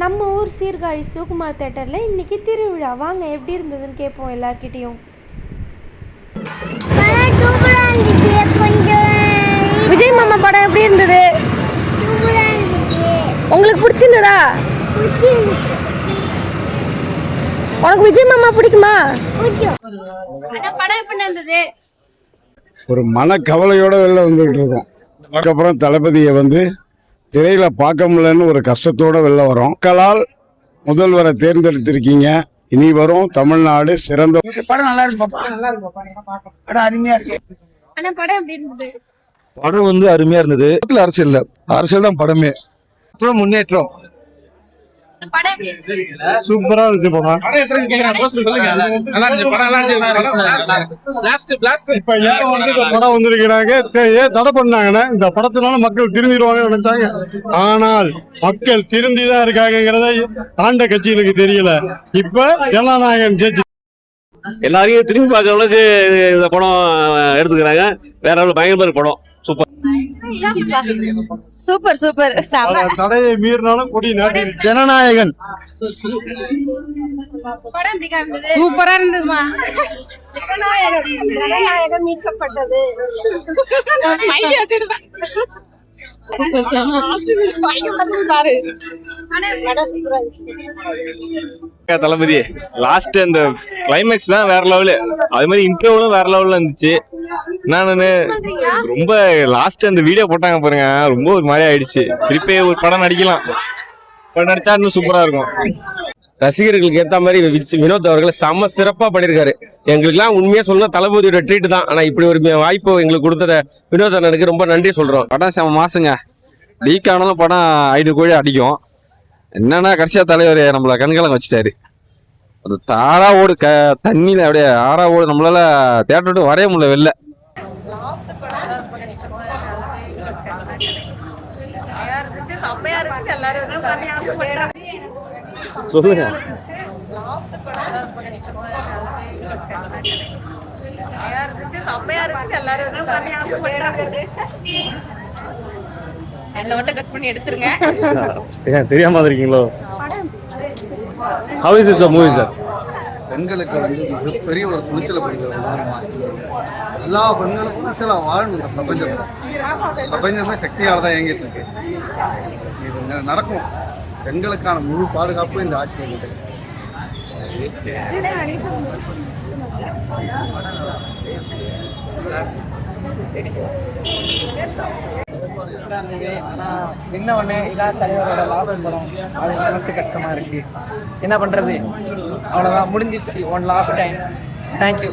நம்ம ஊர் சீர்காழி சுகுமார் தேட்டரில் இன்றைக்கி திருவிழா. வாங்க எப்படி இருந்ததுன்னு கேட்போம் எல்லார்கிட்டையும். விஜய் மாமா படம் எப்படி இருந்தது? உங்களுக்கு பிடிச்சிருந்ததா? உனக்கு விஜய் மாமா பிடிக்குமா? படம் எப்படி இருந்தது? ஒரு மனக்கவலையோட வெளில வந்துகிட்டு இருக்கோம். அதுக்கப்புறம் தளபதியை திரையில பார்க்க முடியலன்னு ஒரு கஷ்டத்தோட வெளில வரோம். மக்களால் முதல்வரை தேர்ந்தெடுத்திருக்கீங்க. இனி வரும் தமிழ்நாடு சிறந்த படம். நல்லா இருக்கு பாப்பா, படம் அருமையா இருக்கு. படம் எப்படி இருந்தது? படம் அருமையா இருந்தது. அரசியல் தான் படமே. முன்னேற்றம் சூப்பரா இருந்துச்சு. படம் வந்திருக்கிறாங்க, ஏன் தடை பண்ணாங்கன்னா இந்த படத்தினால மக்கள் திருந்திடுவாங்கன்னு நினைச்சாங்க. ஆனால் மக்கள் திருந்திதான் இருக்காங்கிறத ஆண்ட கட்சிகளுக்கு தெரியல. இப்ப ஜனநாயகன் ஜெயிச்சு எல்லாரையும் திரும்பி பார்க்குற அளவுக்கு இந்த படம் எடுத்துக்கிறாங்க. வேற பயங்கரமான படம். Super super. தடையை மீறினாலும் கொடி நாட்டி. ஜனநாயகன் சூப்பரா இருந்ததுமா. ஜனநாயகம் மீட்கப்பட்டது. தளபதி லாஸ்ட் அந்த கிளைமேக்ஸ் தான் வேற லெவலு. அது மாதிரி இன்டர்வியூலும் வேற லெவல்ல இருந்துச்சு. நான் ரொம்ப லாஸ்ட் அந்த வீடியோ போட்டாங்க பாருங்க, ரொம்ப ஒரு மாதிரி ஆயிடுச்சு. திருப்பி ஒரு படம் நடிக்கலாம், படம் நடிச்சா இன்னும் சூப்பரா இருக்கும். ரசிகர்களுக்கு ஏற்ற மாதிரி வினோத் அவர்கள் செம்ம சிறப்பா பண்ணிருக்காரு. எங்களுக்குலாம் உண்மையா சொன்னா தளபதியோட ட்ரீட் தான். ஆனா இப்படி ஒரு வாய்ப்பு எங்களுக்கு கொடுத்தத வினோத் அண்ணனுக்கு ரொம்ப நன்றி சொல்றோம். படம் செம மாசுங்க. லீக் ஆனாலும் படம் 500 கோடி அடிக்கும். என்னன்னா கடைசியா தலைவர் நம்மள கண்கலங்க வச்சுட்டாரு. அது தாரா ஓடு தண்ணியில அப்படியே ஆறா ஓடு. நம்மளால தேட்டர் விட்டு வரைய முடியல வெளில. சொல்லுங்க. தெரியாம இருக்கீங்களோ? How is it the movie, sir? பெண்களுக்கு மிகப்பெரிய ஒரு துணிச்சலை படிக்கிற எல்லா பெண்களுக்கும் துணிச்சலா வாழணும். பிரபஞ்சமே சக்தியால தான் இயங்கிட்டு இருக்கு. இது நடக்கும். பெண்களுக்கான முழு பாதுகாப்பு இந்த ஆட்சி என்ன ஒண்ணு இதான் தலைவரோட லாஸ்ட் படம். அது மனசு கஷ்டமா இருக்கு. என்ன பண்றது, அவ்வளவுதான், முடிஞ்சிருச்சு. One last time. தேங்க்யூ.